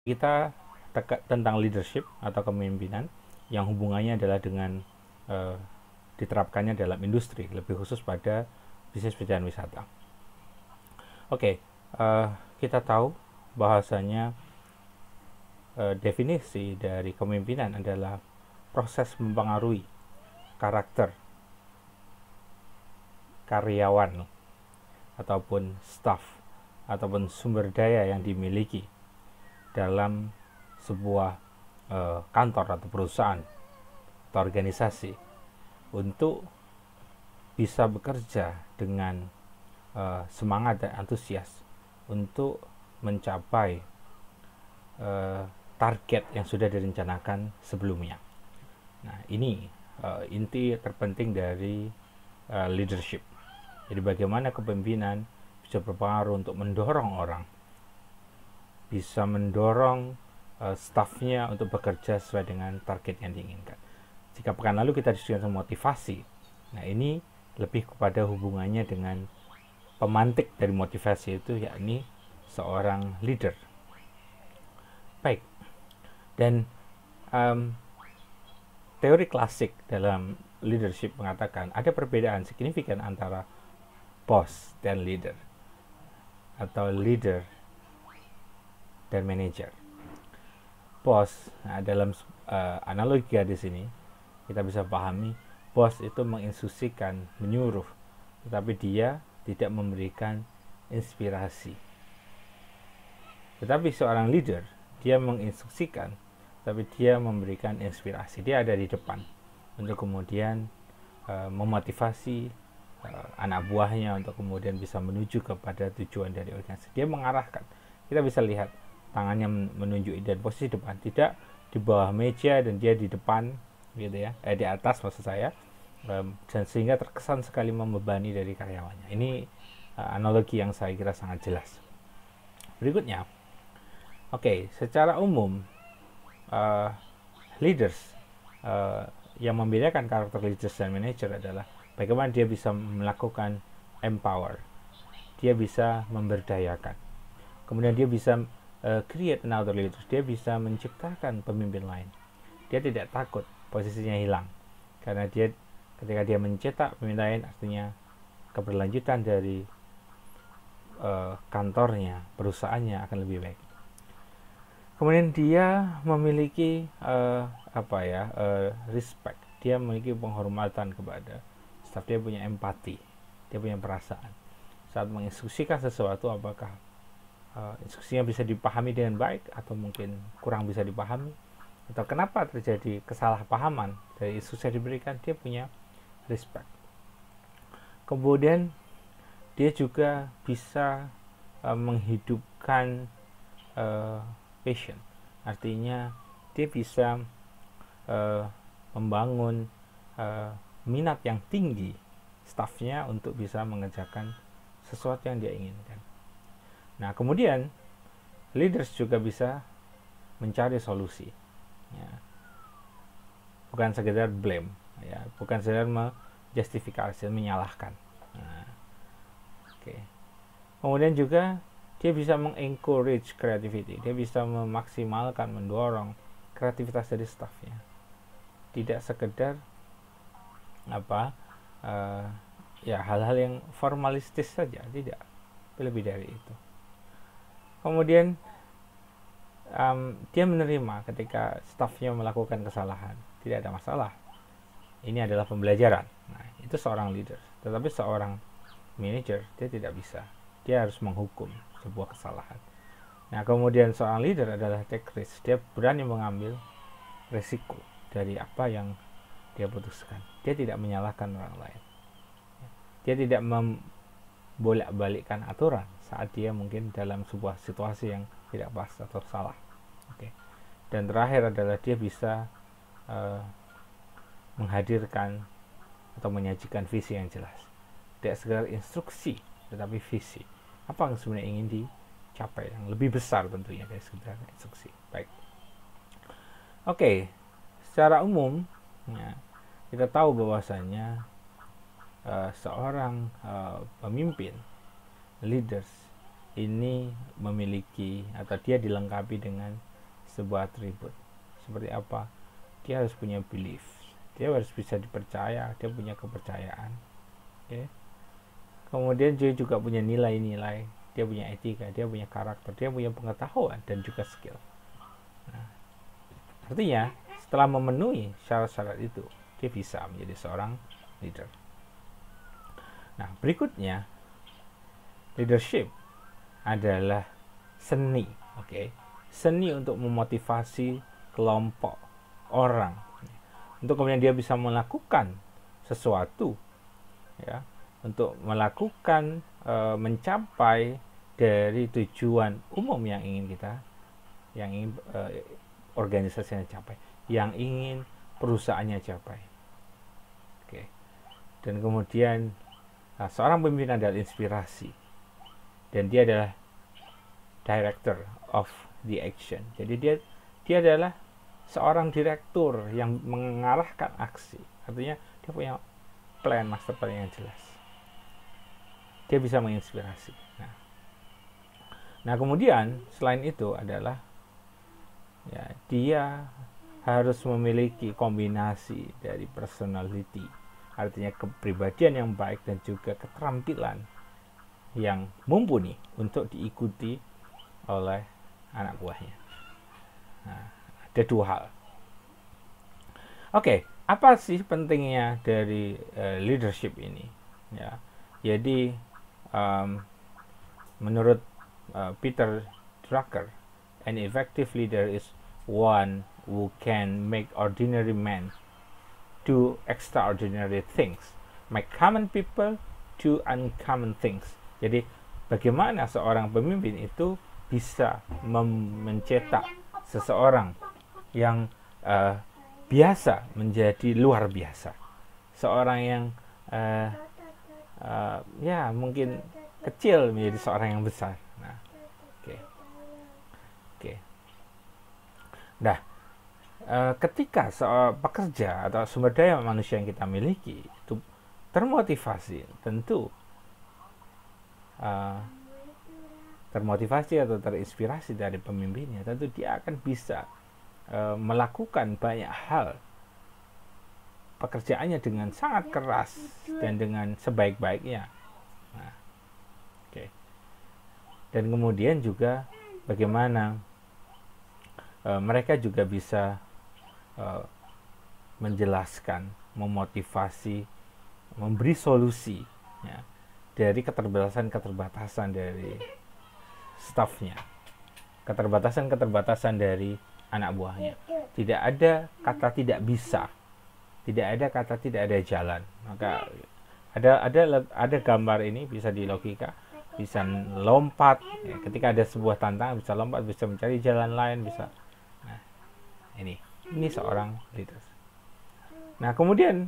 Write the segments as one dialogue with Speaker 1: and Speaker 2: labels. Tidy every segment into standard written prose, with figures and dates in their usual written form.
Speaker 1: kita tentang leadership atau kepemimpinan yang hubungannya adalah dengan diterapkannya dalam industri, lebih khusus pada bisnis perjalanan wisata. Oke, kita tahu bahwasanya definisi dari kepemimpinan adalah proses mempengaruhi karakter karyawan ataupun staff ataupun sumber daya yang dimiliki dalam sebuah kantor atau perusahaan atau organisasi untuk bisa bekerja dengan semangat dan antusias untuk mencapai target yang sudah direncanakan sebelumnya. Nah, ini inti terpenting dari leadership. Jadi bagaimana kepemimpinan bisa berpengaruh untuk mendorong orang, bisa mendorong stafnya untuk bekerja sesuai dengan target yang diinginkan. Jika pekan lalu kita diskusikan motivasi, nah ini lebih kepada hubungannya dengan pemantik dari motivasi itu, yakni seorang leader. Baik, dan teori klasik dalam leadership mengatakan ada perbedaan signifikan antara boss dan leader, atau leader dan manager. Boss, nah dalam analogi di sini kita bisa pahami, bos itu menginstruksikan, menyuruh, tetapi dia tidak memberikan inspirasi. Tetapi seorang leader, dia menginstruksikan, tapi dia memberikan inspirasi. Dia ada di depan untuk kemudian memotivasi anak buahnya untuk kemudian bisa menuju kepada tujuan dari organisasi. Dia mengarahkan. Kita bisa lihat tangannya menunjuk dan posisi depan, tidak di bawah meja dan dia di depan gitu ya, di atas maksud saya, dan sehingga terkesan sekali membebani dari karyawannya. Ini analogi yang saya kira sangat jelas. Berikutnya, secara umum leaders yang membedakan karakter leaders dan manager adalah bagaimana dia bisa melakukan empower, dia bisa memberdayakan, kemudian dia bisa create another leader, dia bisa menciptakan pemimpin lain. Dia tidak takut posisinya hilang, karena dia ketika dia mencetak pemimpin lain, artinya keberlanjutan dari kantornya, perusahaannya akan lebih baik. Kemudian dia memiliki respect, dia memiliki penghormatan kepada staff, dia punya empati, dia punya perasaan saat menginstruksikan sesuatu, apakah instruksinya bisa dipahami dengan baik atau mungkin kurang bisa dipahami, atau kenapa terjadi kesalahpahaman dari instruksi yang diberikan. Dia punya respect. Kemudian dia juga bisa menghidupkan passion, artinya dia bisa membangun minat yang tinggi stafnya untuk bisa mengerjakan sesuatu yang dia inginkan. Nah, kemudian leaders juga bisa mencari solusi, ya. Bukan sekedar blame, ya, bukan sekedar menjustifikasi, menyalahkan. Nah, kemudian juga dia bisa mengencourage creativity, dia bisa memaksimalkan, mendorong kreativitas dari staffnya, tidak sekedar hal-hal yang formalistis saja, tidak, lebih dari itu. Kemudian dia menerima ketika staffnya melakukan kesalahan, tidak ada masalah, ini adalah pembelajaran. Nah, itu seorang leader. Tetapi seorang manager, dia tidak bisa, dia harus menghukum sebuah kesalahan. Nah, kemudian seorang leader adalah take risk, dia berani mengambil resiko dari apa yang dia putuskan. Dia tidak menyalahkan orang lain, dia tidak membolak-balikkan aturan saat dia mungkin dalam sebuah situasi yang tidak pas atau salah. Dan terakhir adalah dia bisa menghadirkan atau menyajikan visi yang jelas, tidak sekedar instruksi tetapi visi, apa yang sebenarnya ingin dicapai, yang lebih besar tentunya dari sekedar instruksi. Baik, secara umum ya, kita tahu bahwasanya seorang pemimpin, leaders ini memiliki atau dia dilengkapi dengan sebuah atribut. Seperti apa? Dia harus punya belief, dia harus bisa dipercaya, dia punya kepercayaan. Okay. Kemudian dia juga punya nilai-nilai, dia punya etika, dia punya karakter, dia punya pengetahuan dan juga skill. Nah, artinya setelah memenuhi syarat-syarat itu, dia bisa menjadi seorang leader. Nah, berikutnya, leadership adalah seni, seni untuk memotivasi kelompok orang, untuk kemudian dia bisa melakukan sesuatu, ya, untuk melakukan mencapai dari tujuan umum yang ingin organisasinya capai, yang ingin perusahaannya capai. Dan kemudian seorang pemimpin adalah inspirasi, dan dia adalah director of the action. Jadi dia adalah seorang direktur yang mengarahkan aksi. Artinya dia punya plan, master plan yang jelas. Dia bisa menginspirasi. Nah kemudian selain itu adalah, ya, dia harus memiliki kombinasi dari personality, artinya kepribadian yang baik dan juga keterampilan yang mumpuni untuk diikuti oleh anak buahnya. Nah, ada dua hal. Apa sih pentingnya dari leadership ini? Ya, jadi menurut Peter Drucker, an effective leader is one who can make ordinary men do extraordinary things, make common people do uncommon things. Jadi bagaimana seorang pemimpin itu bisa mencetak seseorang yang biasa menjadi luar biasa, seorang yang ya mungkin kecil menjadi seorang yang besar. Nah, Nah, ketika pekerja atau sumber daya manusia yang kita miliki itu termotivasi, tentu termotivasi atau terinspirasi dari pemimpinnya, tentu dia akan bisa melakukan banyak hal pekerjaannya dengan sangat keras dan dengan sebaik-baiknya. Nah, dan kemudian juga bagaimana mereka juga bisa menjelaskan, memotivasi, memberi solusi, ya, dari keterbatasan dari stafnya, keterbatasan dari anak buahnya. Tidak ada kata tidak bisa, tidak ada kata tidak ada jalan. Maka ada gambar ini bisa dilogika, bisa lompat, ya, ketika ada sebuah tantangan bisa lompat, bisa mencari jalan lain, bisa. Nah, ini seorang leader. Nah, kemudian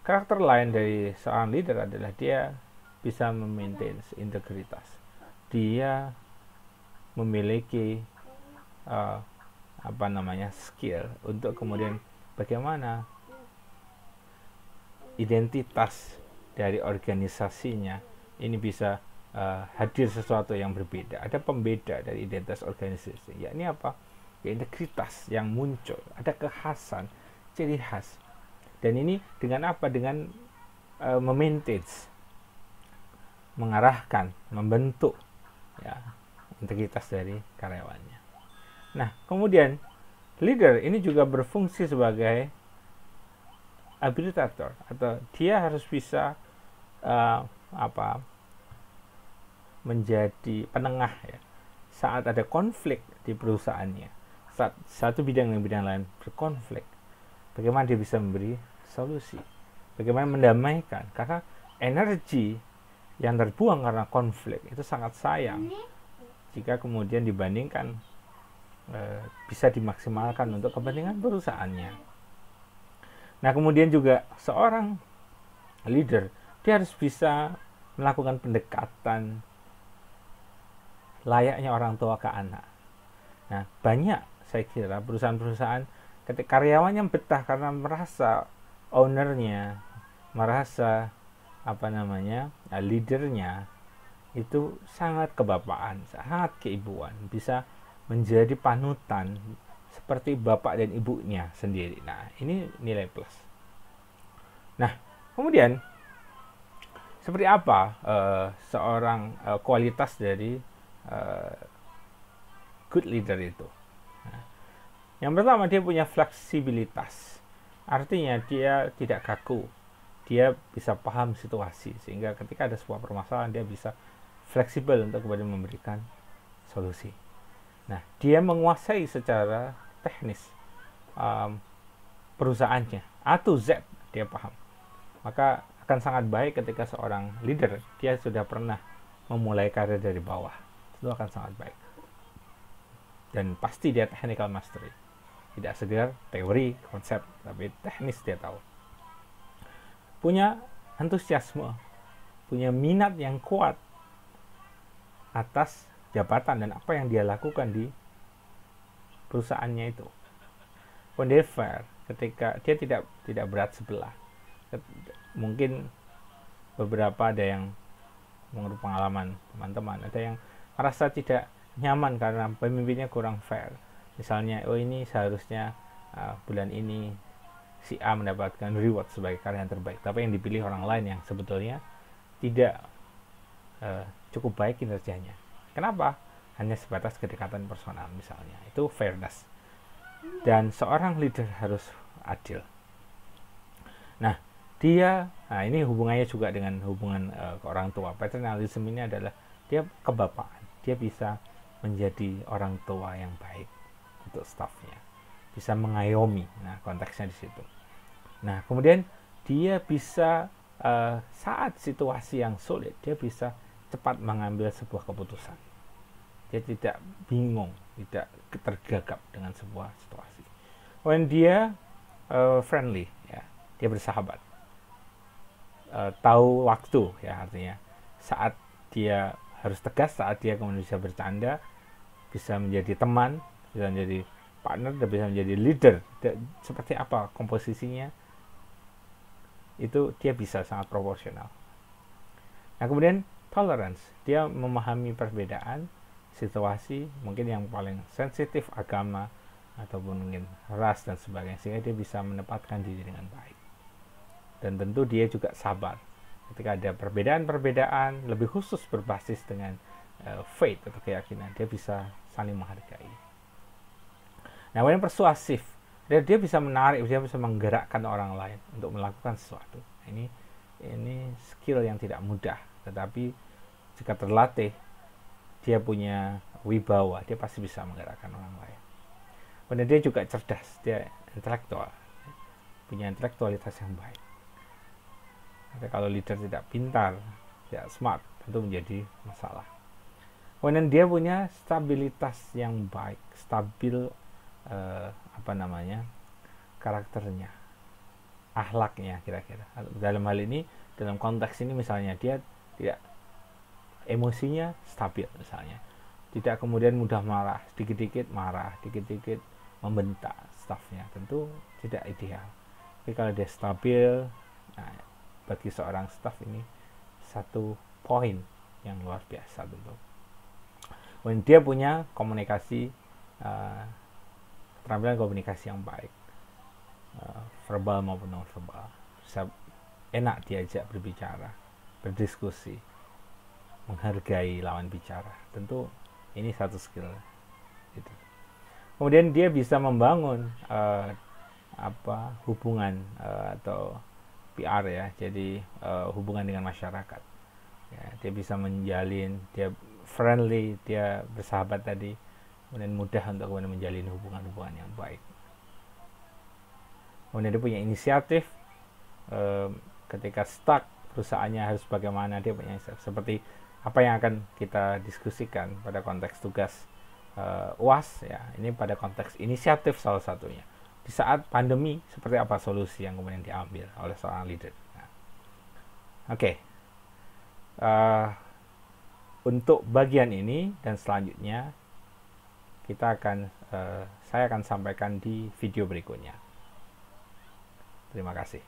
Speaker 1: karakter lain dari seorang leader adalah dia bisa memaintain integritas. Dia memiliki skill untuk kemudian bagaimana identitas dari organisasinya ini bisa hadir sesuatu yang berbeda. Ada pembeda dari identitas organisasi, yakni apa? Ya, integritas yang muncul, ada kekhasan, ciri khas. Dan ini dengan apa? Dengan memaintain, mengarahkan, membentuk, ya, integritas dari karyawannya. Nah, kemudian leader ini juga berfungsi sebagai habilitator, atau dia harus bisa menjadi penengah, ya, saat ada konflik di perusahaannya, saat satu bidang dan bidang lain berkonflik, bagaimana dia bisa memberi solusi, bagaimana mendamaikan, karena energi yang terbuang karena konflik itu sangat sayang jika kemudian dibandingkan bisa dimaksimalkan untuk kepentingan perusahaannya. Nah, kemudian juga seorang leader dia harus bisa melakukan pendekatan layaknya orang tua ke anak. Nah, banyak saya kira perusahaan-perusahaan ketika karyawannya betah karena merasa ownernya, merasa leadernya itu sangat kebapaan, sangat keibuan, bisa menjadi panutan seperti bapak dan ibunya sendiri. Nah, ini nilai plus. Nah, kemudian seperti apa seorang kualitas dari good leader itu? Nah, yang pertama, dia punya fleksibilitas. Artinya dia tidak kaku. Dia bisa paham situasi, sehingga ketika ada sebuah permasalahan dia bisa fleksibel untuk kemudian memberikan solusi. Nah, dia menguasai secara teknis perusahaannya, A to Z dia paham. Maka akan sangat baik ketika seorang leader dia sudah pernah memulai karir dari bawah. Itu akan sangat baik. Dan pasti dia technical mastery. Tidak sekedar teori, konsep, tapi teknis dia tahu. Punya antusiasme, punya minat yang kuat atas jabatan dan apa yang dia lakukan di perusahaannya itu. When dia fair, ketika dia tidak berat sebelah. Mungkin beberapa ada yang menurut pengalaman teman-teman, ada yang merasa tidak nyaman karena pemimpinnya kurang fair. Misalnya, oh ini seharusnya bulan ini si A mendapatkan reward sebagai karya yang terbaik, tapi yang dipilih orang lain yang sebetulnya tidak cukup baik kinerjanya. Kenapa? Hanya sebatas kedekatan personal misalnya. Itu fairness. Dan seorang leader harus adil. Nah, ini hubungannya juga dengan hubungan ke orang tua. Paternalism ini adalah dia kebapaan. Dia bisa menjadi orang tua yang baik untuk stafnya, bisa mengayomi. Nah, konteksnya di situ. Nah, kemudian dia bisa saat situasi yang sulit, dia bisa cepat mengambil sebuah keputusan. Dia tidak bingung, tidak tergagap dengan sebuah situasi. When dia friendly, ya, dia bersahabat, tahu waktu, ya, artinya saat dia harus tegas, saat dia kemudian bisa bercanda, bisa menjadi teman, bisa menjadi partner, dan bisa menjadi leader. Seperti apa komposisinya, itu dia bisa sangat proporsional. Nah, kemudian tolerance, dia memahami perbedaan situasi, mungkin yang paling sensitif agama ataupun mungkin ras dan sebagainya, sehingga dia bisa menempatkan diri dengan baik. Dan tentu dia juga sabar ketika ada perbedaan-perbedaan, lebih khusus berbasis dengan faith atau keyakinan, dia bisa saling menghargai. Nah, kemudian persuasif, dia bisa menarik, dia bisa menggerakkan orang lain untuk melakukan sesuatu. Ini skill yang tidak mudah, tetapi jika terlatih, dia punya wibawa, dia pasti bisa menggerakkan orang lain. Kemudian dia juga cerdas, dia intelektual, punya intelektualitas yang baik. Tapi kalau leader tidak pintar, tidak smart, tentu menjadi masalah. Kemudian dia punya stabilitas yang baik, stabil karakternya, akhlaknya kira-kira. Dalam hal ini, dalam konteks ini misalnya dia tidak emosinya stabil misalnya, tidak kemudian mudah marah, dikit-dikit marah, dikit-dikit membentak stafnya, tentu tidak ideal. Tapi kalau dia stabil, nah, bagi seorang staf ini satu poin yang luar biasa tentu. Dan dia punya komunikasi, keterampilan komunikasi yang baik, verbal maupun non verbal, bisa enak diajak berbicara, berdiskusi, menghargai lawan bicara. Tentu ini satu skill gitu. Kemudian dia bisa membangun hubungan atau PR, ya, jadi hubungan dengan masyarakat, ya, dia bisa menjalin, dia friendly, dia bersahabat tadi, kemudian mudah untuk kemudian menjalin hubungan-hubungan yang baik. Kemudian dia punya inisiatif, ketika stuck perusahaannya harus bagaimana, dia punya inisiatif, seperti apa yang akan kita diskusikan pada konteks tugas UAS, ya, ini pada konteks inisiatif salah satunya. Di saat pandemi, seperti apa solusi yang kemudian diambil oleh seorang leader. Nah, oke. Untuk bagian ini dan selanjutnya saya akan sampaikan di video berikutnya. Terima kasih.